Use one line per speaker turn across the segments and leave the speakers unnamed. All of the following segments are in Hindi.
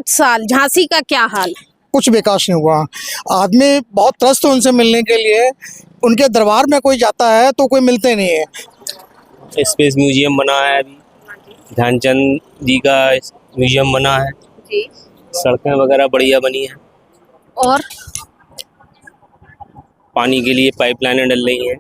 5 साल झांसी का क्या हाल है?
कुछ विकास नहीं हुआ। आदमी बहुत त्रस्त है उनसे मिलने के लिए। उनके दरबार में कोई जाता है तो कोई मिलते नहीं है।
स्पेस म्यूजियम बना है अभी, ध्यानचंद जी का म्यूजियम बना है
जी।
सड़कें वगैरह बढ़िया बनी है,
और
पानी के लिए पाइपलाइनें डल रही हैं।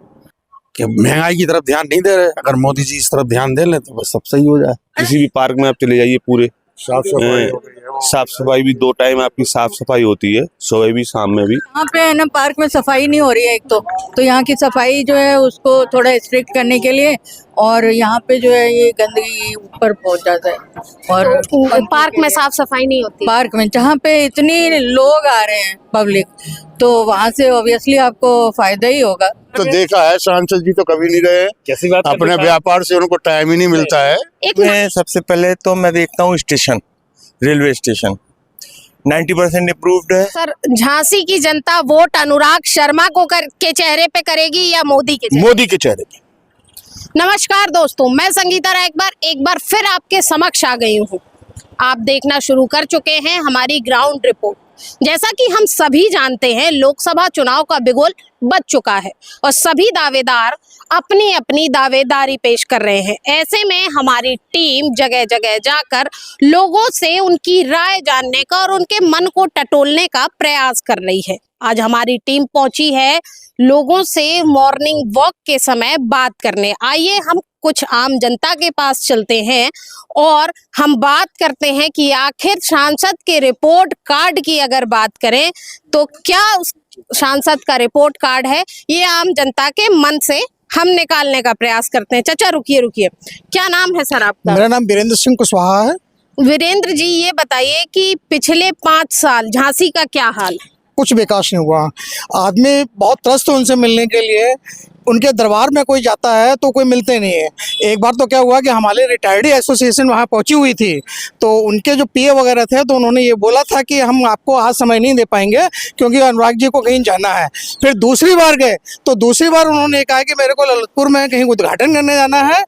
कि महंगाई की तरफ ध्यान नहीं दे रहे। अगर मोदी जी इस तरफ ध्यान दे लें तो बस सब सही हो जाए।
किसी भी पार्क में आप चले जाइए, पूरे साफ सफाई भी 2 टाइम आपकी साफ सफाई होती है, सुबह भी शाम में भी।
यहाँ पे है ना पार्क में सफाई नहीं हो रही है एक तो यहाँ की सफाई जो है उसको थोड़ा स्ट्रिक्ट करने के लिए, और यहाँ पे जो है ये गंदगी ऊपर पहुँच जाता है। और
तो पार्क में साफ सफाई नहीं होती?
पार्क में जहाँ पे इतनी लोग आ रहे हैं पब्लिक, तो वहाँ से ऑब्वियसली आपको फायदा ही होगा।
तो देखा है, सांसद जी तो कभी नहीं रहे।
कैसी बात
अपने व्यापार से उनको टाइम ही नहीं मिलता है।
मैं सबसे पहले तो मैं देखता हूँ स्टेशन, रेलवे स्टेशन 90% अप्रूव्ड है।
सर, झांसी की जनता वोट अनुराग शर्मा को के चेहरे पे करेगी या मोदी के चेहरे?
मोदी के चेहरे पे।
नमस्कार दोस्तों, मैं संगीता राय एक बार फिर आपके समक्ष आ गई हूँ। आप देखना शुरू कर चुके हैं हमारी ग्राउंड रिपोर्ट। जैसा कि हम सभी जानते हैं, लोकसभा चुनाव का बिगुल बज चुका है और सभी दावेदार अपनी अपनी दावेदारी पेश कर रहे हैं। ऐसे में हमारी टीम जगह जगह जाकर लोगों से उनकी राय जानने का और उनके मन को टटोलने का प्रयास कर रही है। आज हमारी टीम पहुंची है लोगों से मॉर्निंग वॉक के समय बात करने। आइए हम कुछ आम जनता के पास चलते हैं और हम बात करते हैं कि आखिर सांसद के रिपोर्ट कार्ड की अगर बात करें तो क्या उस सांसद का रिपोर्ट कार्ड है, ये आम जनता के मन से हम निकालने का प्रयास करते हैं। चाचा रुकिए, क्या नाम है सर आपका?
मेरा नाम वीरेंद्र सिंह कुशवाहा है।
वीरेंद्र जी, ये बताइए कि पिछले 5 साल झांसी का क्या हाल है?
कुछ विकास नहीं हुआ। आदमी बहुत त्रस्त है उनसे मिलने के लिए। उनके दरबार में कोई जाता है तो कोई मिलते नहीं है। एक बार तो क्या हुआ कि हमारे रिटायर्डी एसोसिएशन वहाँ पहुँची हुई थी, तो उनके जो पीए वगैरह थे तो उन्होंने ये बोला था कि हम आपको आज समय नहीं दे पाएंगे क्योंकि अनुराग जी को कहीं जाना है। फिर दूसरी बार गए तो दूसरी बार उन्होंने कहा कि मेरे को ललितपुर में कहीं उद्घाटन करने जाना है,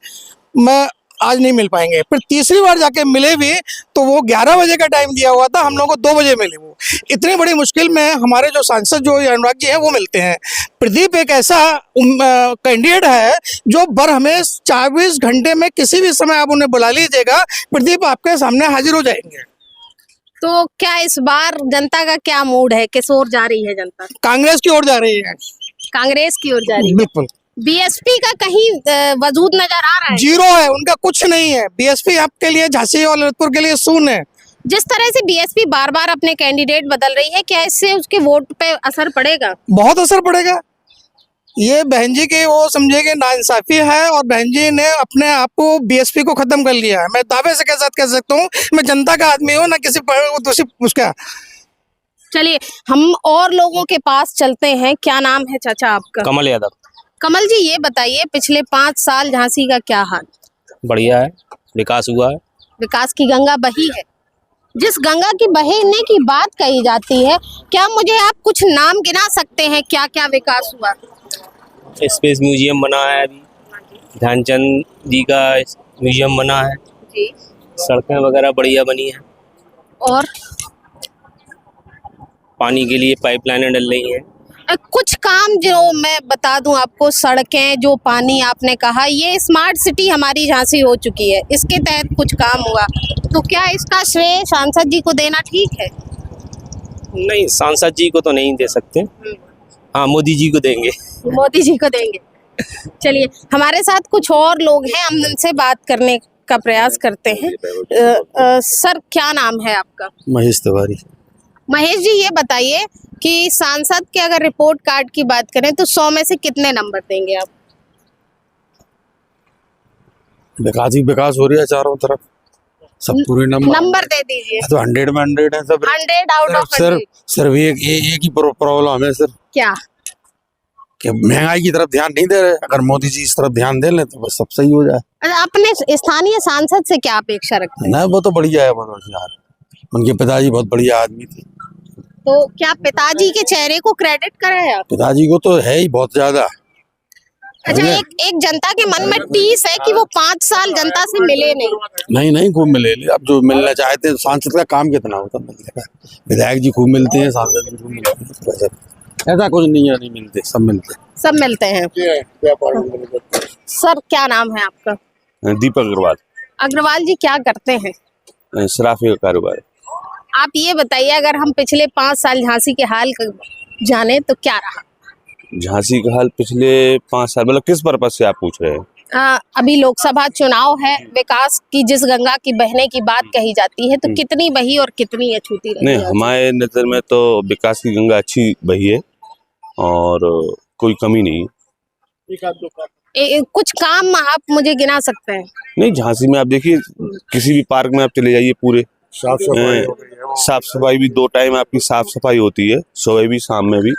मैं आज नहीं मिल पाएंगे। फिर तीसरी बार जाके मिले भी तो वो 11 बजे का टाइम दिया हुआ था, हम लोगों को 2 बजे मिले। वो इतनी बड़ी मुश्किल में हमारे जो सांसद जो अनुराग जी हैं वो मिलते हैं। प्रदीप एक ऐसा कैंडिडेट है जो बरहमेश 24 घंटे में किसी भी समय आप उन्हें बुला लीजिएगा, प्रदीप आपके सामने हाजिर हो जाएंगे।
तो क्या इस बार जनता का क्या मूड है, किस ओर जा रही है जनता?
कांग्रेस की ओर जा रही है।
कांग्रेस की ओर जा रही है।
बिल्कुल।
बीएसपी का कहीं वजूद नजर आ रहा है?
जीरो है, उनका कुछ नहीं है। बीएसपी आपके लिए झांसी और ललितपुर के लिए शून्य है।
जिस तरह से बीएसपी बार बार अपने कैंडिडेट बदल रही है, क्या इससे उसके वोट पे असर पड़ेगा?
बहुत असर पड़ेगा। ये बहन जी की वो समझेंगे नाइंसाफी है और बहन जी ने अपने आप को बीएसपी को खत्म कर लिया है। मैं दावे से कह सकता हूँ, मैं जनता का आदमी हूँ, ना किसी दूसरी उसका।
चलिए हम और लोगों के पास चलते हैं। क्या नाम है चाचा आपका?
कमल यादव।
कमल जी, ये बताइए पिछले 5 साल झांसी का क्या हाल?
बढ़िया है, विकास हुआ है।
विकास की गंगा बही है। जिस गंगा की बहने की बात कही जाती है, क्या मुझे आप कुछ नाम गिना सकते हैं क्या क्या विकास हुआ?
स्पेस म्यूजियम बना है अभी, ध्यानचंद जी का म्यूजियम बना है
जी।
सड़कें वगैरह बढ़िया बनी है,
और
पानी के लिए पाइपलाइनें डल रही हैं।
कुछ काम जो मैं बता दूं आपको, सड़कें, जो पानी आपने कहा, ये स्मार्ट सिटी हमारी झांसी हो चुकी है, इसके तहत कुछ काम हुआ, तो क्या इसका श्रेय सांसद जी को देना ठीक है?
नहीं, सांसद जी को तो नहीं दे सकते। हाँ, मोदी जी को देंगे।
मोदी जी को देंगे। चलिए हमारे साथ कुछ और लोग हैं, हम उनसे बात करने का प्रयास करते हैं। सर, क्या नाम है आपका?
महेश तिवारी।
महेश जी, ये बताइए कि सांसद के अगर रिपोर्ट कार्ड की बात करें तो 100 में से कितने नंबर देंगे आप?
विकास ही विकास हो रही है चारों तरफ, सब पूरे
नंबर दे दीजिए।
तो 100 में 100 है सब।
100 आउट ऑफ 100।
सिर्फ एक ही प्रॉब्लम है सर,
क्या?
कि महंगाई की तरफ ध्यान नहीं दे रहे। अगर मोदी जी इस तरफ ध्यान दे लें तो बस सब सही हो जाए।
अपने स्थानीय सांसद से क्या अपेक्षा रखते हैं?
ना, वो तो बढ़िया है, बहुत यार। उनके पिताजी बहुत बढ़िया आदमी थे।
तो क्या पिताजी के चेहरे को क्रेडिट करें आप?
पिताजी को तो है ही बहुत ज्यादा।
अच्छा, एक जनता के मन में टीस है कि वो 5 साल जनता से मिले नहीं।
नहीं खूब मिले। अब जो मिलना चाहते हैं, सांसद का काम कितना होता है मिलने का। विधायक जी खूब मिलते हैं, सांसद जी खूब मिलते हैं। ऐसा कुछ नहीं है, नहीं मिलते, सब मिलते हैं।
सब मिलते हैं। सर, क्या नाम है आपका?
दीपक अग्रवाल,
अग्रवाल जी, क्या करते हैं?
शराफी का कारोबार।
आप ये बताइए, अगर हम पिछले 5 साल झांसी के हाल जाने तो क्या रहा?
झांसी का हाल पिछले 5 साल, मतलब किस पर्पज से आप पूछ रहे हैं?
अभी लोकसभा चुनाव है, विकास की जिस गंगा की बहने की बात कही जाती है, तो कितनी बही और कितनी अछूती रही?
नहीं, हमारे नजर में तो विकास की गंगा अच्छी बही है और कोई कमी नहीं।
कुछ काम आप मुझे गिना सकते हैं?
नहीं, झांसी में आप देखिए, किसी भी पार्क में आप चले जाइए, पूरे साफ सफाई भी 2 टाइम आपकी साफ सफाई होती है, सुबह भी शाम में भी।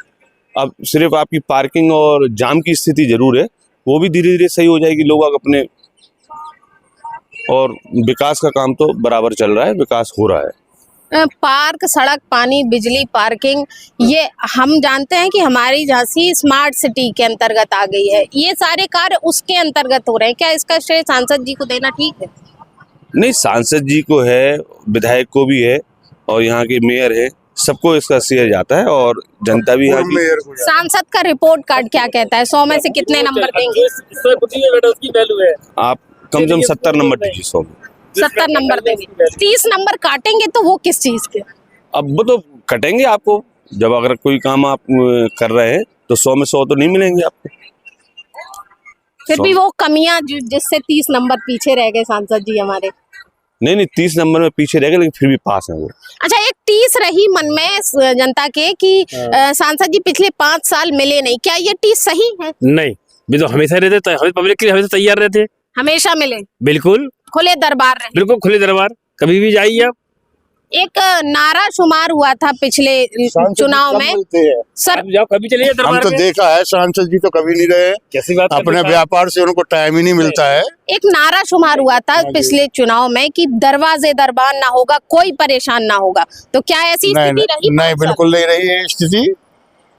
अब सिर्फ आपकी पार्किंग और जाम की स्थिति जरूर है, वो भी धीरे धीरे सही हो जाएगी। लोग अपने, और विकास का काम तो बराबर चल रहा है, विकास हो रहा है।
पार्क, सड़क, पानी, बिजली, पार्किंग, ये हम जानते हैं कि हमारी झांसी स्मार्ट सिटी के अंतर्गत आ गई है। ये सारे कार्य उसके अंतर्गत हो रहे हैं, क्या इसका श्रेय सांसद जी को देना ठीक है?
नहीं, सांसद जी को है, विधायक को भी है, और यहाँ के मेयर है, सबको इसका श्रेय जाता है, और जनता भी यहाँ की।
सांसद का रिपोर्ट कार्ड क्या कहता है? 100 में से कितने नंबर देंगे?
आप कम से कम 70 नंबर दीजिए 100 में।
70 नंबर देंगे। 30 नंबर काटेंगे तो वो किस चीज के?
अब वो तो कटेंगे आपको, जब अगर कोई काम आप कर रहे हैं तो 100 में 100 तो नहीं मिलेंगे आपको।
फिर भी वो कमियां जिससे 30 नंबर पीछे रह गए सांसद जी हमारे।
नहीं, 30 नंबर में पीछे रह गए, लेकिन फिर भी पास है वो।
अच्छा, एक 30 रही मन में जनता के कि सांसद जी पिछले 5 साल मिले नहीं, क्या ये 30 सही है?
नहीं, भी तो हमेशा रहते, हम पब्लिक के लिए हमेशा तैयार रहते।
हमेशा मिले,
बिल्कुल
खुले दरबार रहे।
बिल्कुल खुले दरबार, कभी भी जाइए आप।
एक नारा शुमार हुआ था पिछले चुनाव में सर,
आप जाओ, कभी चलिए
हम
दरबार
तो
में।
देखा है, सांसद जी तो कभी नहीं रहे।
कैसी बात
अपने व्यापार से उनको टाइम ही नहीं मिलता है।
एक नारा शुमार हुआ था पिछले चुनाव में कि दरवाजे दरबार ना होगा, कोई परेशान ना होगा, तो क्या ऐसी स्थिति रही?
नहीं, बिल्कुल नहीं रही है स्थिति।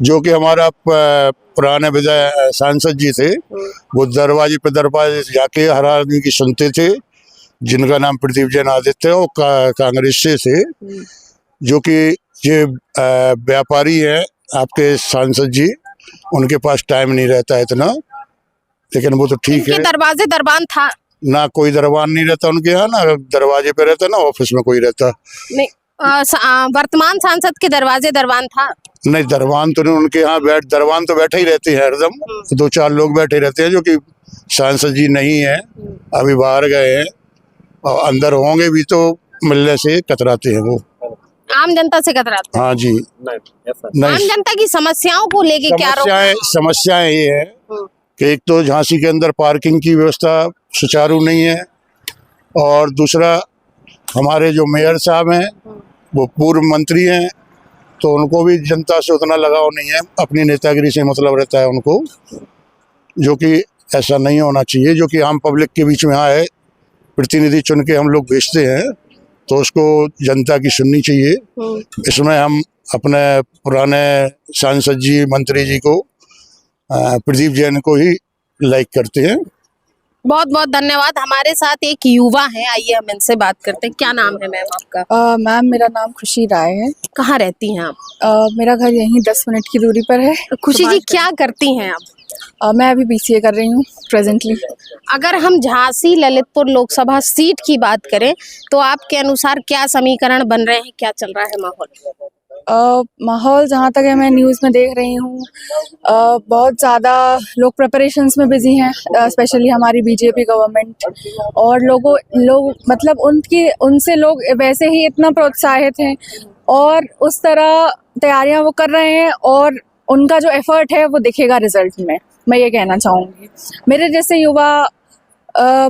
जो कि हमारा पुराने विधायक सांसद जी थे, वो दरवाजे पे दरवाजे जाके हर आदमी की सुनते थे, जिनका नाम प्रदीप जैन आदित्य और कांग्रेस से थे, जो कि ये व्यापारी हैं आपके सांसद जी, उनके पास टाइम नहीं रहता है इतना, लेकिन वो तो ठीक है।
दरवाजे दरबान था
ना, कोई दरबार नहीं रहता उनके यहाँ, ना दरवाजे पे रहता, ना ऑफिस में कोई रहता
नहीं। वर्तमान सांसद के दरवाजे दरबान था?
नहीं, दरबान तो नहीं उनके यहाँ, दरबान तो बैठे ही रहते हैं हरदम, 2-4 लोग बैठे रहते हैं, जो कि सांसद जी नहीं है, अभी बाहर गए हैं, और अंदर होंगे भी तो मिलने से कतराते हैं वो।
आम जनता से कतराते हैं?
हाँ जी।
आम जनता की समस्याओं को लेके क्या
समस्याएं ये है कि एक तो झांसी के अंदर पार्किंग की व्यवस्था सुचारू नहीं है, और दूसरा हमारे जो मेयर साहब हैं वो पूर्व मंत्री हैं, तो उनको भी जनता से उतना लगाव नहीं है, अपनी नेतागिरी से मतलब रहता है उनको, जो कि ऐसा नहीं होना चाहिए। जो कि आम पब्लिक के बीच में आए, प्रतिनिधि चुन के हम लोग भेजते हैं, तो उसको जनता की सुननी चाहिए। इसमें हम अपने पुराने सांसद जी, मंत्री जी को, प्रदीप जैन को ही लाइक करते हैं।
बहुत बहुत धन्यवाद। हमारे साथ एक युवा है, आइए हम इनसे बात करते हैं। क्या नाम है मैम आपका?
मैम, मेरा नाम खुशी राय है।
कहाँ रहती हैं आप?
मेरा घर यहीं 10 मिनट की दूरी पर है।
खुशी जी, क्या करती हैं आप?
मैं अभी BCA कर रही हूँ प्रेजेंटली।
अगर हम झांसी ललितपुर लोकसभा सीट की बात करें तो आपके अनुसार क्या समीकरण बन रहे हैं, क्या चल रहा है माहौल?
माहौल जहाँ तक है, मैं न्यूज़ में देख रही हूँ, बहुत ज़्यादा लोग प्रिपरेशंस में बिजी हैं, स्पेशली हमारी BJP गवर्नमेंट, और लोग मतलब उनसे लोग वैसे ही इतना प्रोत्साहित हैं, और उस तरह तैयारियां वो कर रहे हैं, और उनका जो एफर्ट है वो दिखेगा रिजल्ट में। मैं ये कहना चाहूँगी, मेरे जैसे युवा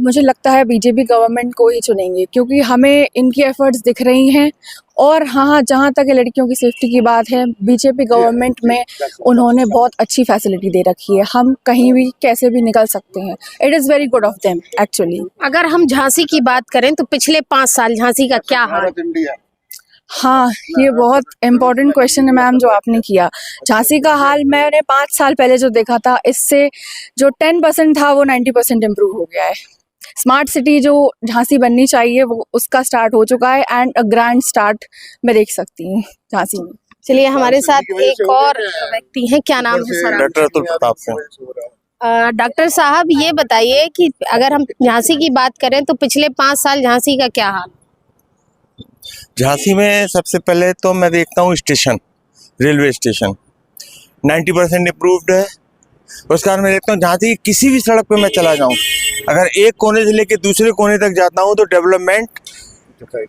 मुझे लगता है BJP गवर्नमेंट को ही चुनेंगे, क्योंकि हमें इनकी एफर्ट्स दिख रही हैं। और हाँ, जहाँ तक लड़कियों की सेफ्टी की बात है, BJP गवर्नमेंट में उन्होंने बहुत अच्छी फैसिलिटी दे रखी है, हम कहीं भी कैसे भी निकल सकते हैं। It is very good of them actually.
अगर हम झांसी की बात करें तो पिछले 5 साल झांसी का क्या हाल?
हाँ, ये बहुत इम्पोर्टेंट क्वेश्चन है मैम जो आपने किया। झांसी का हाल मैंने 5 साल पहले जो देखा था, इससे जो 10% था वो 90% इम्प्रूव हो गया है। स्मार्ट सिटी जो झांसी बननी चाहिए वो उसका स्टार्ट हो चुका है एंड अ ग्रैंड स्टार्ट मैं देख सकती हूँ झांसी में।
चलिए हमारे साथ एक और व्यक्ति हैं, क्या नाम है sir?
Doctor Atul Pratap Singh.
Doctor साहब ये बताइए कि अगर हम झांसी की बात करें तो पिछले 5 साल झांसी का क्या हाल?
झांसी में सबसे पहले तो मैं देखता हूँ स्टेशन, रेलवे स्टेशन 90% अप्रूव्ड है। उसके बाद मैं देखता हूँ झांसी की किसी भी सड़क पे मैं चला जाऊँ, अगर एक कोने से लेके दूसरे कोने तक जाता हूँ तो डेवलपमेंट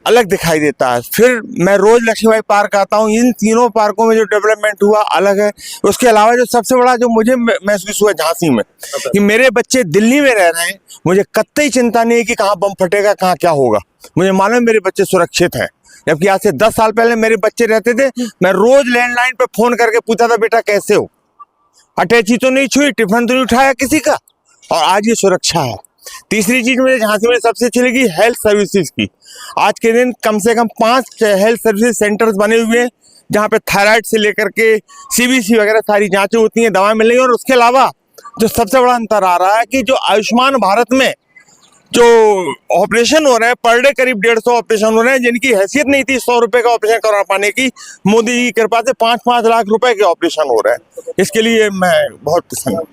अलग दिखाई देता है। फिर मैं रोज लक्ष्मीबाई पार्क आता हूँ, इन तीनों पार्कों में जो डेवलपमेंट हुआ अलग है। उसके अलावा जो सबसे बड़ा जो मुझे महसूस हुआ झांसी में कि मेरे बच्चे दिल्ली में रह रहे हैं, मुझे कतई चिंता नहीं है कि कहाँ बम फटेगा, कहाँ क्या होगा। मुझे मालूम है मेरे बच्चे सुरक्षित हैं। जबकि आज से 10 साल पहले मेरे बच्चे रहते थे, मैं रोज लैंडलाइन पे फोन करके पूछता था बेटा कैसे हो, अटैची तो नहीं छुई, टिफिन तो नहीं उठाया किसी का, और आज ये सुरक्षा है। तीसरी चीज मुझे झांसी में सबसे अच्छी लगी हेल्थ सर्विसेज की। आज के दिन कम से कम 5 हेल्थ सर्विस सेंटर्स बने हुए हैं जहाँ पे थायराइड से लेकर के सीबीसी वगैरह सारी जांचें होती हैं, दवाएं मिल रही हैं। और उसके अलावा जो सबसे बड़ा अंतर आ रहा है कि जो आयुष्मान भारत में जो ऑपरेशन हो रहे हैं पर डे करीब 150 ऑपरेशन हो रहे हैं, जिनकी हैसियत नहीं थी 100 रुपए का ऑपरेशन करवा पाने की, मोदी जी की कृपा से 5-5 लाख रुपए के ऑपरेशन हो रहे हैं। इसके लिए मैं बहुत प्रसन्न हूँ।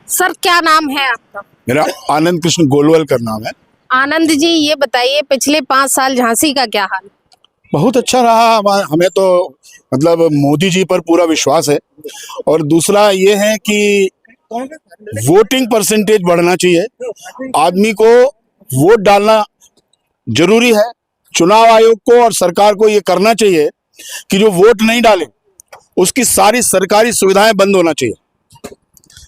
सर क्या नाम है आपका?
मेरा आनंद कृष्ण गोलवलकर नाम है।
आनंद जी ये बताइए पिछले 5 साल झांसी का क्या हाल?
बहुत अच्छा रहा। हमें तो मतलब मोदी जी पर पूरा विश्वास है। और दूसरा ये है कि वोटिंग परसेंटेज बढ़ना चाहिए। आदमी को वोट डालना जरूरी है। चुनाव आयोग को और सरकार को ये करना चाहिए कि जो वोट नहीं डाले उसकी सारी सरकारी सुविधाएं बंद होना चाहिए,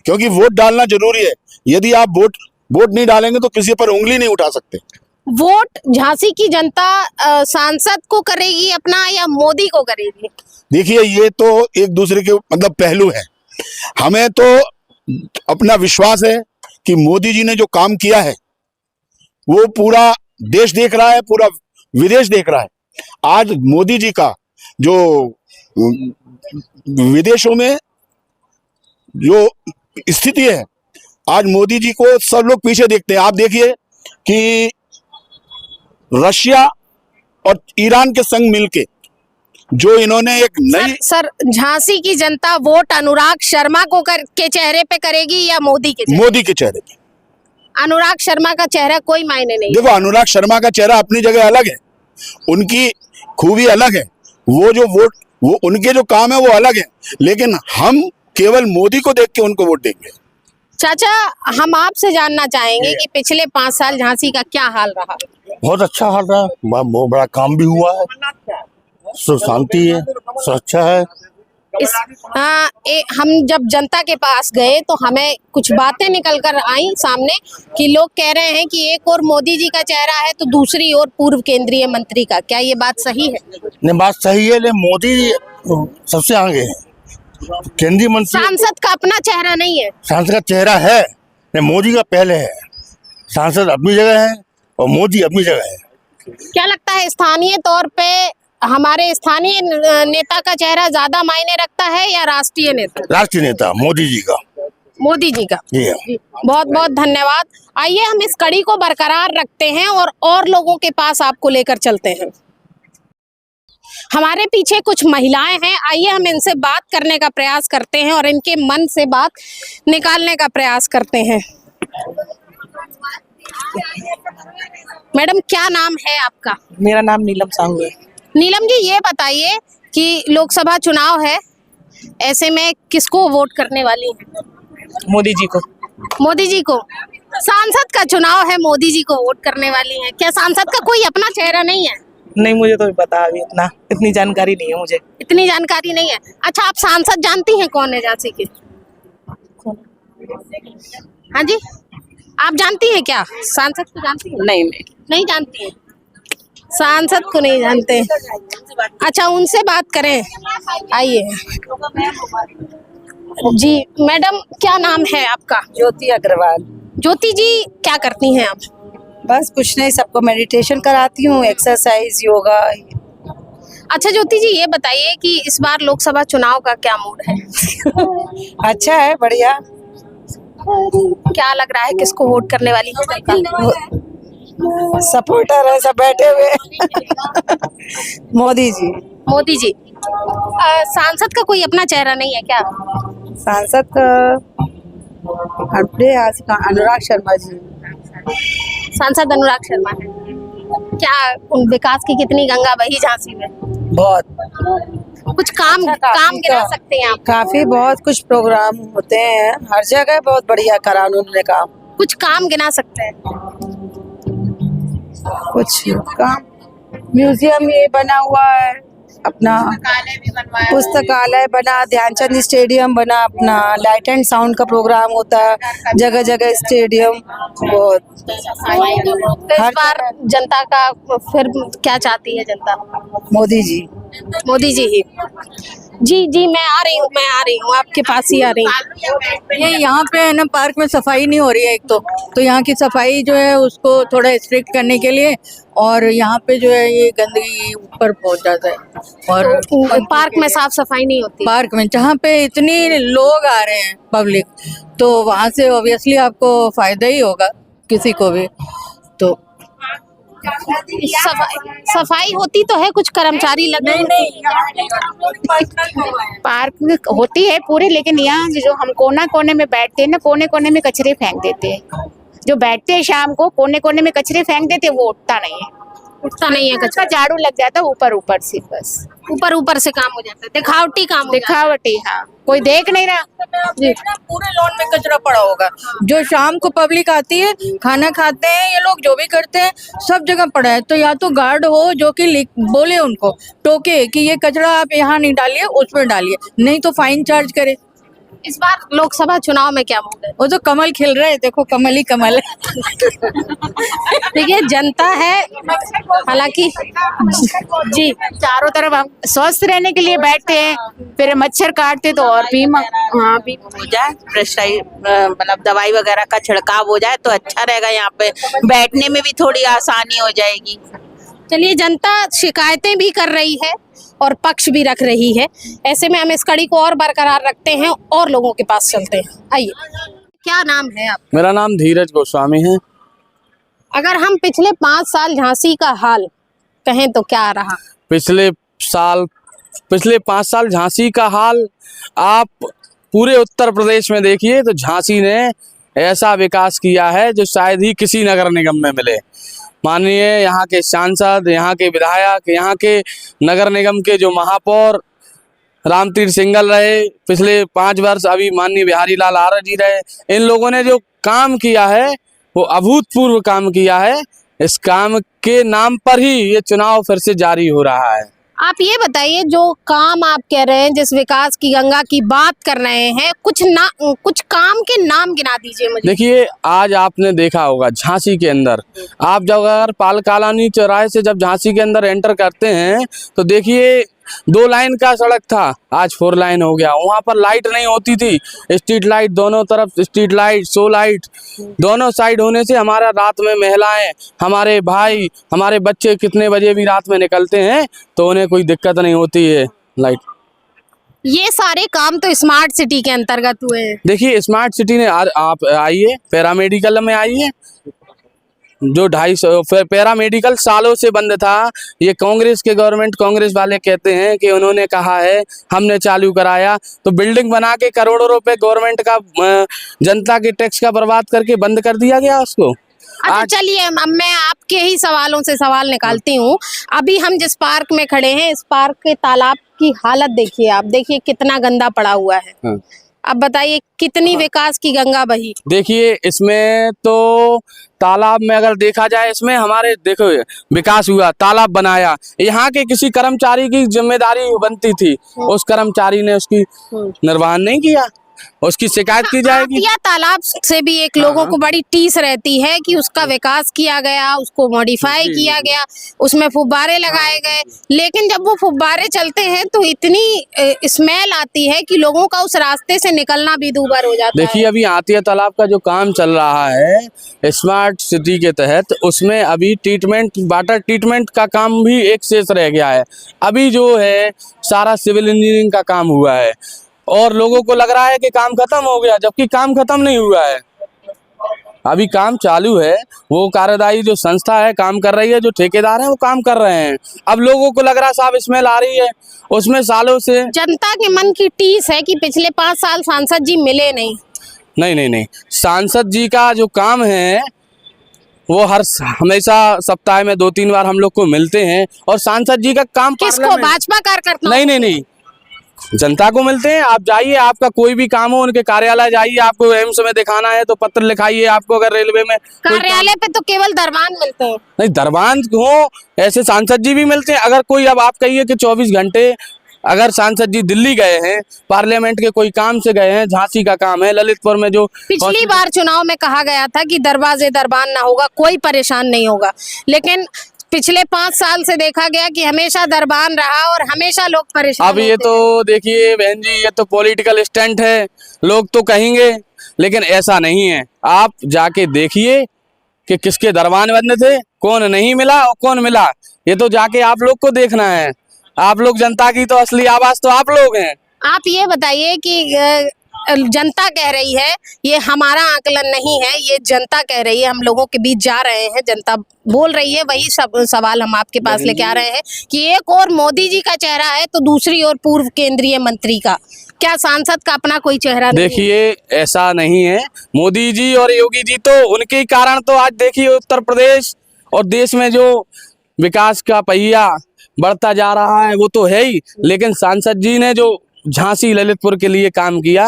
क्योंकि वोट डालना जरूरी है। यदि आप वोट नहीं डालेंगे तो किसी पर उंगली नहीं उठा सकते।
वोट झांसी की जनता सांसद को करेगी अपना या मोदी को करेगी?
देखिए ये तो एक दूसरे के मतलब पहलू है। हमें तो अपना विश्वास है कि मोदी जी ने जो काम किया है वो पूरा देश देख रहा है, पूरा विदेश देख रहा है। आज मोदी जी का जो विदेशों में जो स्थिति है, आज मोदी जी को सब लोग पीछे देखते हैं। आप देखिए कि रशिया और ईरान के संग मिलके जो इन्होंने एक नई
सर झांसी की जनता वोट अनुराग शर्मा को के चेहरे पे करेगी या मोदी के?
मोदी के चेहरे पे।
अनुराग शर्मा का चेहरा कोई मायने नहीं।
देखो अनुराग शर्मा का चेहरा अपनी जगह अलग है, उनकी खूबी अलग है, वो उनके जो काम है वो अलग है, लेकिन हम केवल मोदी को देख के उनको वोट देंगे।
चाचा, हम आपसे जानना चाहेंगे कि पिछले 5 साल झांसी का क्या हाल रहा?
बहुत अच्छा हाल रहा है, बहुत बड़ा काम भी हुआ है, सुख शांति है, सुरक्षा है।
हम जब जनता के पास गए तो हमें कुछ बातें निकल कर आई सामने कि लोग कह रहे हैं कि एक और मोदी जी का चेहरा है तो दूसरी ओर पूर्व केंद्रीय मंत्री का। क्या ये बात सही है?
नहीं, बात सही है, लेकिन मोदी सबसे आगे है। केंद्रीय मंत्री
सांसद का अपना चेहरा नहीं है।
सांसद का चेहरा है, नहीं मोदी का पहले है। सांसद अपनी जगह है और मोदी अपनी जगह है।
क्या लगता है स्थानीय तौर पे हमारे स्थानीय नेता का चेहरा ज्यादा मायने रखता है या राष्ट्रीय नेता?
राष्ट्रीय नेता मोदी जी का।
मोदी जी का। बहुत बहुत धन्यवाद। आइए हम इस कड़ी को बरकरार रखते हैं और लोगों के पास आपको लेकर चलते हैं। हमारे पीछे कुछ महिलाएं हैं, आइए हम इनसे बात करने का प्रयास करते हैं और इनके मन से बात निकालने का प्रयास करते हैं। मैडम, क्या नाम है आपका?
मेरा नाम नीलम साहू है।
नीलम जी, ये बताइए कि लोकसभा चुनाव है, ऐसे में किसको वोट करने वाली हैं?
मोदी जी को।
मोदी जी को। सांसद का चुनाव है, मोदी जी को वोट करने वाली हैं। क्या सांसद का कोई अपना चेहरा नहीं है?
नहीं, मुझे तो पता अभी इतनी जानकारी नहीं है मुझे।
इतनी जानकारी नहीं है। अच्छा, आप सांसद जानती हैं कौन है झांसी के? हाँ जी, आप जानती हैं क्या सांसद को? जानती हैं? नहीं जानती हैं, सांसद को नहीं जानते। अच्छा, उनसे बात करें, आइए जी। मैडम, क्या नाम है आपका?
ज्योति अग्रवाल।
ज्योति जी, क्या करती हैं आप?
बस कुछ नहीं, सबको मेडिटेशन कराती हूँ, एक्सरसाइज, योगा।
अच्छा ज्योति जी, ये बताइए कि इस बार लोकसभा चुनाव का क्या मूड है?
अच्छा है, बढ़िया।
क्या लग रहा है किसको वोट करने वाली है जनता?
सपोर्टर है सब बैठे हुए। मोदी जी।
मोदी जी। सांसद का कोई अपना चेहरा नहीं है क्या?
सांसद का अपने यहाँ से अनुराग शर्मा जी।
सांसद अनुराग शर्मा है। क्या उन विकास की कितनी गंगा बही झांसी में?
बहुत
कुछ काम गिना सकते हैं आप?
काफी बहुत कुछ प्रोग्राम होते हैं, हर जगह बहुत बढ़िया करा उन्होंने काम।
कुछ काम गिना सकते हैं?
कुछ काम म्यूजियम ये बना हुआ है अपना, पुस्तकालय बना, ध्यानचंद स्टेडियम बना अपना, लाइट एंड साउंड का प्रोग्राम होता है जगह जगह स्टेडियम। बहुत
तो इस बार जनता का फिर क्या चाहती है जनता?
मोदी जी।
मोदी जी ही। जी मैं आ रही हूँ आपके पास ही आ रही हूँ।
ये यहाँ पे है ना, पार्क में सफाई नहीं हो रही है एक तो यहाँ की सफाई जो है उसको थोड़ा स्ट्रिक्ट करने के लिए, और यहाँ पे जो है ये गंदगी ऊपर पहुँच जाता है। और
तो पार्क में साफ सफाई नहीं होती?
पार्क में जहाँ पे इतनी लोग आ रहे हैं पब्लिक, तो वहाँ से ऑब्वियसली आपको फायदा ही होगा किसी को भी। तो
सफाई होती तो है, कुछ कर्मचारी लगे नहीं।
पार्क होती है पूरे, लेकिन यहाँ जो हम कोना कोने में बैठते हैं ना, कोने कोने में कचरे फेंक देते हैं। जो बैठते हैं शाम को कोने कोने में कचरे फेंक देते हैं, वो उठता नहीं है कचरा। झाड़ू लग जाता है ऊपर से, बस
ऊपर से काम हो जाता है, दिखावटी काम हो जाता है।
दिखावटी। हाँ, कोई देख नहीं रहा जी।
पूरे लॉन में कचरा पड़ा होगा। जो शाम को पब्लिक आती है, खाना खाते हैं, ये लोग जो भी करते हैं सब जगह पड़ा है। तो या तो गार्ड हो जो कि बोले उनको, टोके कि ये कचरा आप यहाँ नहीं डालिए, उसमें डालिए, नहीं तो फाइन चार्ज करे।
इस बार लोकसभा चुनाव में क्या मूड है?
वो तो कमल खिल रहे हैं, देखो कमल ही कमल है।
देखिए जनता है, हालांकि
जी चारों तरफ हम स्वस्थ रहने के लिए बैठते हैं, फिर मच्छर काटते तो और भी
हो जाए, मतलब दवाई वगैरह का छिड़काव हो जाए तो अच्छा रहेगा। यहाँ पे बैठने में भी थोड़ी आसानी हो जाएगी।
चलिए, जनता शिकायतें भी कर रही है और पक्ष भी रख रही है। ऐसे में हम इस कड़ी को और बरकरार रखते हैं और लोगों के पास चलते हैं। आइए, क्या नाम है आप?
मेरा नाम धीरज गोस्वामी है।
अगर हम पिछले 5 साल झांसी का हाल कहें तो क्या रहा?
पिछले 5 साल झांसी का हाल आप पूरे उत्तर प्रदेश में देखिए तो झांसी ने ऐसा विकास किया है जो शायद ही किसी नगर निगम में मिले। माननीय यहाँ के सांसद, यहाँ के विधायक, यहाँ के नगर निगम के जो महापौर रामतीर्थ सिंघल रहे पिछले 5 वर्ष, अभी माननीय बिहारी लाल आर्य जी रहे। इन लोगों ने जो काम किया है वो अभूतपूर्व काम किया है। इस काम के नाम पर ही ये चुनाव फिर से जारी हो रहा है।
आप ये बताइए, जो काम आप कह रहे हैं, जिस विकास की गंगा की बात कर रहे हैं, कुछ काम के नाम गिना दीजिए मुझे।
देखिए, आज आपने देखा होगा झांसी के अंदर, आप जब अगर पाल कॉलोनी चौराहे से जब झांसी के अंदर एंटर करते हैं तो देखिए 2 लाइन का सड़क था, आज 4 लाइन हो गया। वहाँ पर लाइट नहीं होती थी, स्ट्रीट लाइट दोनों तरफ, स्ट्रीट लाइट, शो लाइट दोनों साइड होने से हमारा रात में महिलाएं, हमारे भाई, हमारे बच्चे कितने बजे भी रात में निकलते हैं तो उन्हें कोई दिक्कत नहीं होती है लाइट।
ये सारे काम तो स्मार्ट सिटी के अंतर्गत हुए हैं।
देखिए, स्मार्ट सिटी ने आप आइए, पैरामेडिकल में आइए, जो 250 पैरामेडिकल सालों से बंद था। ये कांग्रेस के कांग्रेस वाले कहते हैं कि उन्होंने कहा है हमने चालू कराया, तो बिल्डिंग बना के करोड़ों रुपए गवर्नमेंट का जनता के टैक्स का बर्बाद करके बंद कर दिया गया उसको।
अच्छा चलिए, मैं आपके ही सवालों से सवाल निकालती हूँ। अभी हम जिस पार्क में खड़े हैं, इस पार्क के तालाब की हालत देखिए, आप देखिए कितना गंदा पड़ा हुआ है।
हाँ।
अब बताइए कितनी विकास की गंगा बही?
देखिए, इसमें तो तालाब में अगर देखा जाए, इसमें हमारे देखो विकास हुआ, तालाब बनाया, यहाँ के किसी कर्मचारी की जिम्मेदारी बनती थी, उस कर्मचारी ने उसकी निर्वहन नहीं किया। उसकी शिकायत की जाएगी।
हाथिया तालाब से भी एक लोगों को बड़ी टीस रहती है कि उसका विकास किया गया, उसको मॉडिफाई किया गया, उसमें फुब्बारे लगाए गए, लेकिन जब वो फुब्बारे चलते हैं तो इतनी स्मेल आती है कि लोगों का उस रास्ते से निकलना भी दूभर हो जाता है।
देखिए अभी हाथिया तालाब का जो काम चल रहा है स्मार्ट सिटी के तहत, उसमें अभी ट्रीटमेंट, वाटर ट्रीटमेंट का काम भी एक शेष रह गया है। अभी जो है सारा सिविल इंजीनियरिंग का काम हुआ है और लोगों को लग रहा है कि काम खत्म हो गया, जबकि काम खत्म नहीं हुआ है, अभी काम चालू है। वो कार्यदायी जो संस्था है काम कर रही है, जो ठेकेदार है वो काम कर रहे हैं। अब लोगों को लग रहा है साहब स्मेल आ रही है, उसमें सालों से
जनता के मन की टीस है कि पिछले 5 साल सांसद जी मिले नहीं।
नहीं, सांसद जी का जो काम है वो हमेशा सप्ताह में 2-3 बार हम लोग को मिलते हैं और सांसद जी का काम
किसको? भाजपा कार्यकर्ता?
नहीं, जनता को मिलते हैं। आप जाइए, आपका कोई भी काम हो उनके कार्यालय जाइए, आपको एम्स में दिखाना है तो पत्र लिखाइए, आपको अगर रेलवे में
कार्यालय पे तो केवल दरबान मिलते हैं।
नहीं, दरबान हो ऐसे सांसद जी भी मिलते हैं। अगर कोई, अब आप कहिए कि 24 घंटे अगर सांसद जी दिल्ली गए हैं, पार्लियामेंट के कोई काम से गए हैं, झांसी का काम है, ललितपुर में जो
पिछली बार चुनाव में कहा गया था कि दरवाजे दरबान ना होगा, कोई परेशान नहीं होगा, लेकिन पिछले 5 साल से देखा गया कि हमेशा दरबान रहा और हमेशा लोग परेशान।
अब ये तो देखिए बहन जी, ये तो पॉलिटिकल स्टंट है, लोग तो कहेंगे, लेकिन ऐसा नहीं है। आप जाके देखिए कि किसके दरबान बंद थे, कौन नहीं मिला और कौन मिला, ये तो जाके आप लोग को देखना है। आप लोग जनता की तो असली आवाज तो आप लोग हैं।
आप ये बताइए कि जनता कह रही है, ये हमारा आकलन नहीं है, ये जनता कह रही है, हम लोगों के बीच जा रहे हैं, जनता बोल रही है, वही सब सवाल हम आपके पास लेके आ रहे हैं कि एक और मोदी जी का चेहरा है तो दूसरी ओर पूर्व केंद्रीय मंत्री का, क्या सांसद का अपना कोई चेहरा नहीं?
देखिए ऐसा नहीं है, मोदी जी और योगी जी तो उनके ही कारण तो आज देखिए उत्तर प्रदेश और देश में जो विकास का पहिया बढ़ता जा रहा है वो तो है ही, लेकिन सांसद जी ने जो झांसी ललितपुर के लिए काम किया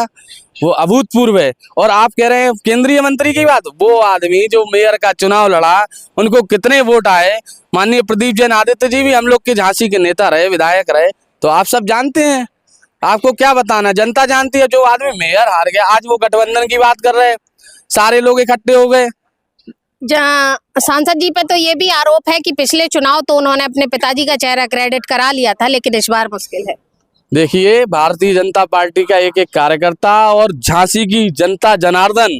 वो अभूतपूर्व है। और आप कह रहे हैं केंद्रीय मंत्री की बात, वो आदमी जो मेयर का चुनाव लड़ा, उनको कितने वोट आए, माननीय प्रदीप जैन आदित्य जी भी हम लोग के झांसी के नेता रहे, विधायक रहे, तो आप सब जानते हैं। आपको क्या बताना, जनता जानती है। जो आदमी मेयर हार गया, आज वो गठबंधन की बात कर रहे हैं, सारे लोग इकट्ठे हो गए।
जहाँ सांसद जी पे तो ये भी आरोप है कि पिछले चुनाव तो उन्होंने अपने पिताजी का चेहरा क्रेडिट करा लिया था, लेकिन इस बार मुश्किल है।
देखिए भारतीय जनता पार्टी का एक एक कार्यकर्ता और झांसी की जनता जनार्दन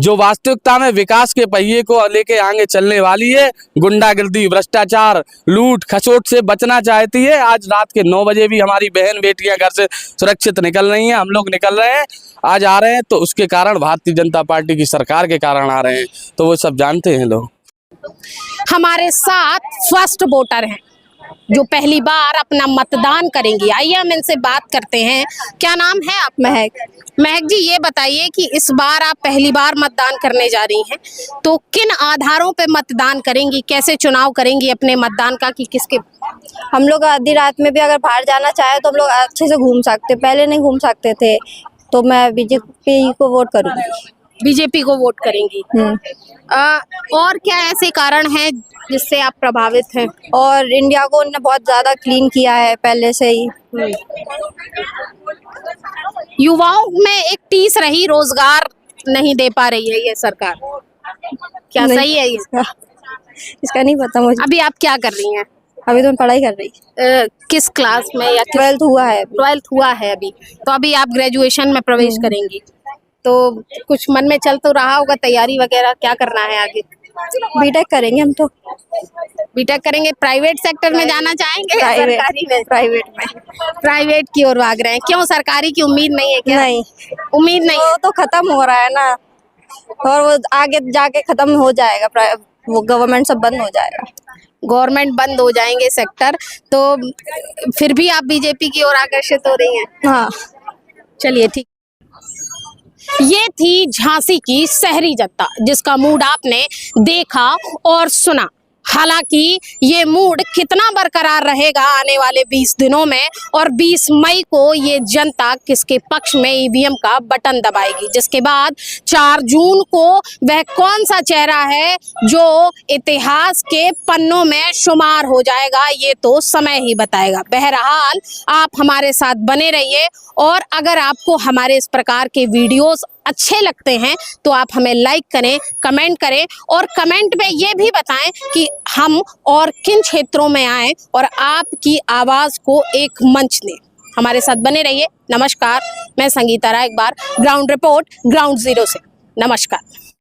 जो वास्तविकता में विकास के पहिए को लेके आगे चलने वाली है, गुंडागिर्दी, भ्रष्टाचार, लूट खसोट से बचना चाहती है। आज रात के 9 बजे भी हमारी बहन बेटियां घर से सुरक्षित निकल रही हैं, हम लोग निकल रहे हैं, आज आ रहे हैं तो उसके कारण भारतीय जनता पार्टी की सरकार के कारण आ रहे हैं, तो वो सब जानते हैं लोग।
हमारे साथ फर्स्ट वोटर हैं जो पहली बार अपना मतदान करेंगी। आइए हम इनसे बात करते हैं। क्या नाम है आप? महक जी, ये बताइए कि इस बार आप पहली बार मतदान करने जा रही हैं, तो किन आधारों पे मतदान करेंगी, कैसे चुनाव करेंगी अपने मतदान का, कि किसके?
हम लोग आधी रात में भी अगर बाहर जाना चाहे तो हम लोग अच्छे से घूम सकते, पहले नहीं घूम सकते थे, तो मैं बीजेपी को वोट करूँगी।
बीजेपी को वोट करेंगी। और क्या ऐसे कारण हैं जिससे आप प्रभावित हैं?
और इंडिया को उन्होंने बहुत ज़्यादा क्लीन किया है पहले से ही।
युवाओं में एक टीस रही, रोजगार नहीं दे पा रही है ये सरकार, क्या सही है ये?
इसका नहीं पता मुझे।
अभी आप क्या कर रही हैं?
अभी तो मैं पढ़ाई कर रही।
किस क्लास में? या
12th हुआ है।
12th हुआ है अभी, तो अभी आप ग्रेजुएशन में प्रवेश करेंगी, तो कुछ मन में चल तो रहा होगा तैयारी वगैरह, क्या करना है आगे?
बीटेक करेंगे हम तो।
बीटेक करेंगे। प्राइवेट सेक्टर में जाना चाहेंगे? सरकारी में? प्राइवेट की ओर भाग रहे हैं, क्यों? सरकारी की उम्मीद नहीं है क्या?
नहीं,
उम्मीद नहीं।
वो तो खत्म हो रहा है ना, और वो आगे जाके खत्म हो जाएगा, वो गवर्नमेंट सब बंद हो जाएगा।
गवर्नमेंट बंद हो जाएंगे सेक्टर, तो फिर भी आप बीजेपी की ओर आकर्षित हो रही हैं?
हाँ,
चलिए ठीक। ये थी झांसी की शहरी जनता जिसका मूड आपने देखा और सुना। हालांकि ये मूड कितना बरकरार रहेगा आने वाले 20 दिनों में और 20 मई को ये जनता किसके पक्ष में ईवीएम का बटन दबाएगी, जिसके बाद 4 जून को वह कौन सा चेहरा है जो इतिहास के पन्नों में शुमार हो जाएगा, ये तो समय ही बताएगा। बहरहाल आप हमारे साथ बने रहिए और अगर आपको हमारे इस प्रकार के वीडियोस अच्छे लगते हैं तो आप हमें लाइक करें, कमेंट करें और कमेंट में ये भी बताएं कि हम और किन क्षेत्रों में आएं और आपकी आवाज़ को एक मंच दें। हमारे साथ बने रहिए। नमस्कार, मैं संगीता राय, एक बार ग्राउंड रिपोर्ट ग्राउंड जीरो से। नमस्कार।